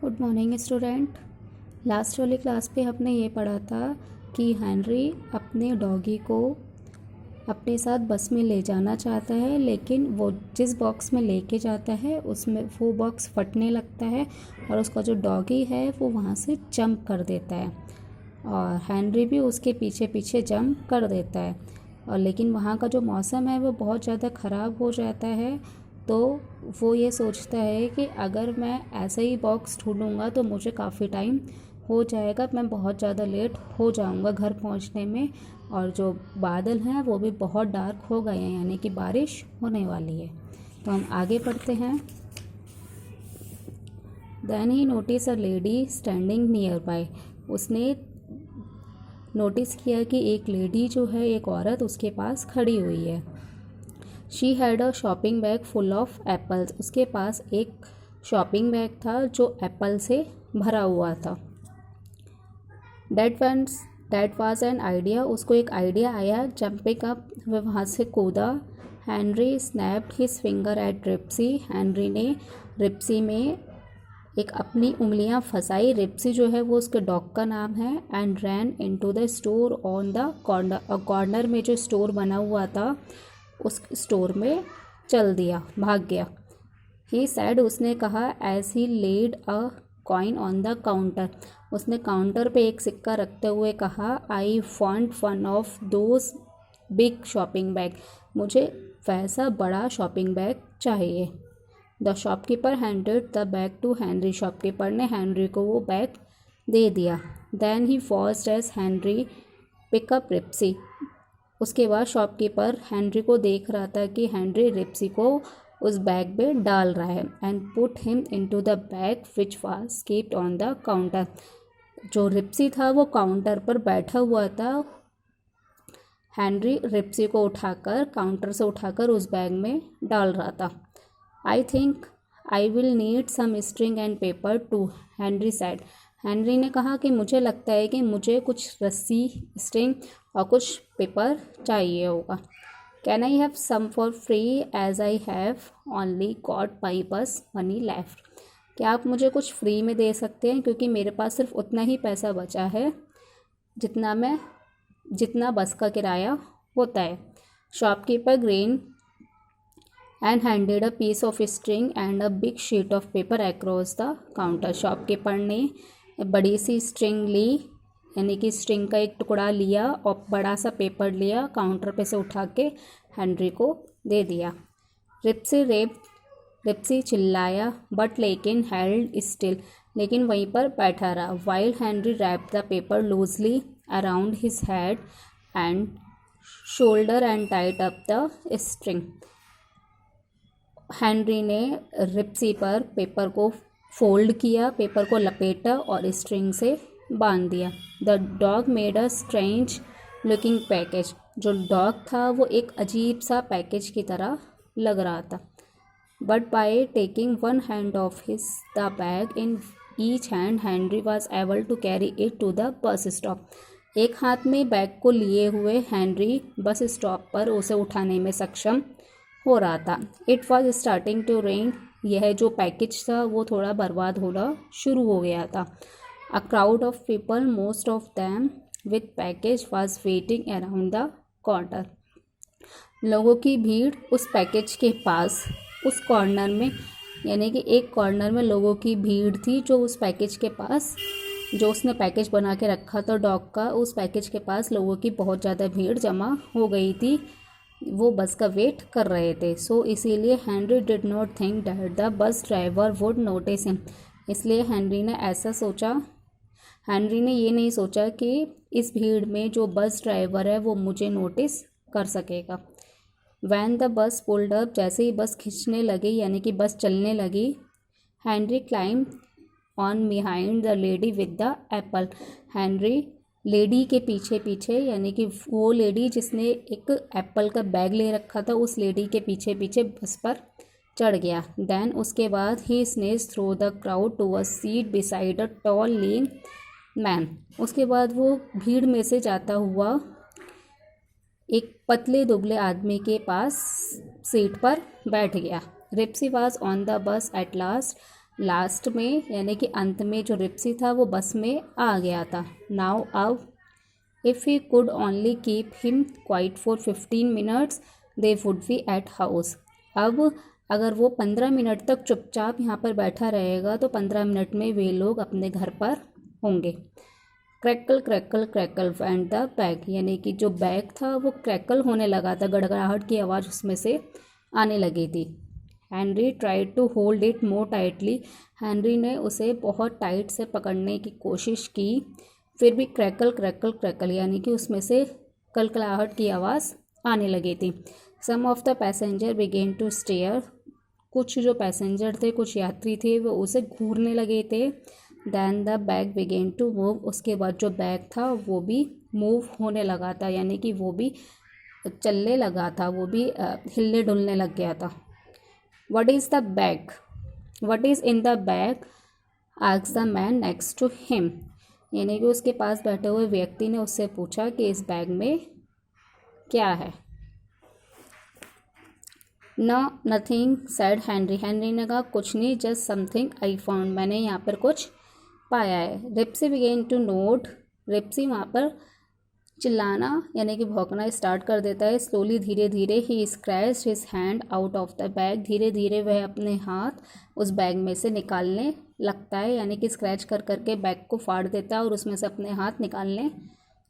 Good morning student. Last वाली class पे हमने ये पढ़ा था कि हेनरी अपने डॉगी को अपने साथ बस में ले जाना चाहता है, लेकिन वो जिस बॉक्स में लेके जाता है उसमें वो बॉक्स फटने लगता है और उसका जो डॉगी है वो वहाँ से जंप कर देता है और हेनरी भी उसके पीछे पीछे जंप कर देता है। और लेकिन वहाँ का जो मौसम है वो बहुत ज़्यादा ख़राब हो जाता है, तो वो ये सोचता है कि अगर मैं ऐसा ही बॉक्स ढूंढूंगा तो मुझे काफ़ी टाइम हो जाएगा, मैं बहुत ज़्यादा लेट हो जाऊंगा घर पहुंचने में, और जो बादल हैं वो भी बहुत डार्क हो गए हैं, यानी कि बारिश होने वाली है। तो हम आगे पढ़ते हैं। Then he notice a lady standing nearby. उसने नोटिस किया कि एक लेडी जो है, एक औरत उसके पास खड़ी हुई है। She had a shopping bag full of apples. उसके पास एक शॉपिंग बैग था जो एप्पल से भरा हुआ था। That was an idea. उसको एक आइडिया आया। जंपिंग अप, वह वहाँ से कूदा। Henry snapped his finger at Ripsy. Henry ने रिप्सी में एक अपनी उंगलियां फंसाई। रिप्सी जो है वो उसके डॉग का नाम है। And ran into the store on the corner. Corner में जो स्टोर बना हुआ था उस स्टोर में चल दिया, भाग गया। ही सैड, उसने कहा, as he laid a coin on the counter. उसने काउंटर पे एक सिक्का रखते हुए कहा, I want one of those big shopping bag. मुझे वैसा बड़ा शॉपिंग बैग चाहिए। The shopkeeper handed the bag to Henry. Shopkeeper ने हेनरी को वो बैग दे दिया। Then he watched as Henry pick up Ripsy. उसके बाद शॉपकीपर हेनरी को देख रहा था कि हेनरी रिप्सी को उस बैग में डाल रहा है। And put him into the bag which was keeped on the counter. जो रिप्सी था वो काउंटर पर बैठा हुआ था। हेनरी रिप्सी को उठाकर, काउंटर से उठाकर उस बैग में डाल रहा था। I think I will need some string and paper too, Henry said. Henry ने कहा कि मुझे लगता है कि मुझे कुछ रस्सी, स्ट्रिंग और कुछ पेपर चाहिए होगा। Can I have some for free as I have only got my bus money left. क्या आप मुझे कुछ फ्री में दे सकते हैं, क्योंकि मेरे पास सिर्फ उतना ही पैसा बचा है जितना बस का किराया होता है। Shopkeeper green and handed a piece of string and a big sheet of paper across the counter. Shopkeeper ने बड़ी सी स्ट्रिंग ली, यानी कि स्ट्रिंग का एक टुकड़ा लिया और बड़ा सा पेपर लिया, काउंटर पे से उठा के हेनरी को दे दिया। रिप्सी चिल्लाया, बट लेकिन हेल्ड स्टिल, लेकिन वहीं पर बैठा रहा। While Henry wrapped the paper loosely around his head and shoulder and tied up the string. Henry ने रिप्सी पर पेपर को फोल्ड किया, पेपर को लपेटा और स्ट्रिंग से बांध दिया। The dog made a strange looking package. जो डॉग था वो एक अजीब सा पैकेज की तरह लग रहा था। But by taking one hand off his the bag in each hand, Henry was able to carry it to the bus stop. एक हाथ में बैग को लिए हुए हेनरी बस स्टॉप पर उसे उठाने में सक्षम हो रहा था। It was starting to rain. यह जो पैकेज था वो थोड़ा बर्बाद होना शुरू हो गया था। A crowd of people, most of them with package, was waiting around the corner. लोगों की भीड़ उस पैकेज के पास, उस कॉर्नर में, यानी कि एक कॉर्नर में लोगों की भीड़ थी जो उस पैकेज के पास, जो उसने पैकेज बना के रखा था डॉग का, उस पैकेज के पास लोगों की बहुत ज़्यादा भीड़ जमा हो गई थी। वो बस का वेट कर रहे थे। सो इसीलिए Henry did not think that the bus driver would notice him. इसलिए हेनरी ने ये नहीं सोचा कि इस भीड़ में जो बस ड्राइवर है वो मुझे नोटिस कर सकेगा। When the bus pulled up, जैसे ही बस खींचने लगी, यानी कि बस चलने लगी, Henry climb on behind the lady with the Apple. Henry lady के पीछे पीछे, यानी कि वो लेडी जिसने एक एप्पल का बैग ले रखा था, उस लेडी के पीछे पीछे बस पर चढ़ गया। देन उसके बाद he snatch through the crowd to a seat beside a tall lean man. उसके बाद वो भीड़ में से जाता हुआ एक पतले दुबले आदमी के पास सीट पर बैठ गया। Ripsy was on the bus at last. Last में यानी कि अंत में जो रिप्सी था वो बस में आ गया था। नाउ अब if he could only keep him quiet for 15 minutes they would be at house. अब अगर वो 15 मिनट तक चुपचाप यहाँ पर बैठा रहेगा तो 15 मिनट में वे लोग अपने घर पर होंगे। Crackle crackle crackle and the bag, यानी कि जो बैग था वो क्रैकल होने लगा था, गड़गड़ाहट की आवाज़ उसमें से आने लगी थी। Henry tried to hold it more tightly, Henry ने उसे बहुत टाइट से पकड़ने की कोशिश की, फिर भी क्रैकल क्रैकल क्रैकल यानी कि उसमें से कलकलाहट की आवाज़ आने लगी थी। Some of the passenger began to stare, कुछ जो पैसेंजर थे, कुछ यात्री थे, वो उसे घूरने लगे थे। Then the bag began to move, उसके बाद जो बैग था वो भी मूव होने लगा था, यानी कि वो भी चलने लगा था, वो भी हिलने डुलने लग गया था। What is the bag, what is in the bag asked the man next to him, यानी कि उसके पास बैठे हुए व्यक्ति ने उससे पूछा कि इस बैग में क्या है। No nothing said Henry, Henry ने कहा कुछ नहीं, जस्ट समथिंग आई फाउंड, मैंने यहाँ पर कुछ पाया है। रिप्सी बिगेन टू नोट, रिप्सी वहाँ पर चिल्लाना यानी कि भौंकना स्टार्ट कर देता है। स्लोली धीरे धीरे he scratched his hand out of the bag, धीरे धीरे वह अपने हाथ उस बैग में से निकालने लगता है, यानी कि स्क्रैच कर करके बैग को फाड़ देता है और उसमें से अपने हाथ निकालने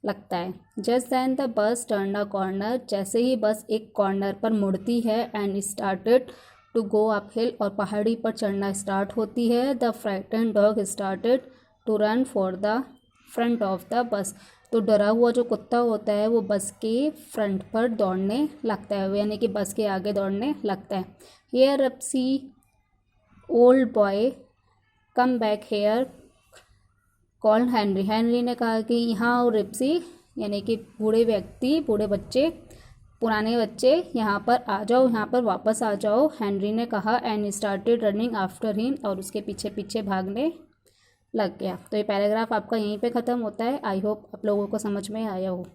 लगता है। Just then the bus turn a corner, जैसे ही बस एक कॉर्नर पर मुड़ती है and started to go uphill, और पहाड़ी पर चढ़ना स्टार्ट होती है। The frightened dog started to run for the front of the bus, तो डरा हुआ जो कुत्ता होता है वो बस के फ्रंट पर दौड़ने लगता है, यानी कि बस के आगे दौड़ने लगता है। Here Ripsy old boy come back here called Henry, Henry ने कहा कि यहाँ आओ रिप्सी, यानी कि बूढ़े व्यक्ति, बूढ़े बच्चे, पुराने बच्चे यहाँ पर आ जाओ, यहाँ पर वापस आ जाओ, हेनरी ने कहा। And started running after him, और उसके पीछे पीछे भागने लग गया। तो ये पैराग्राफ आपका यहीं पे ख़त्म होता है। आई होप आप लोगों को समझ में आया हो।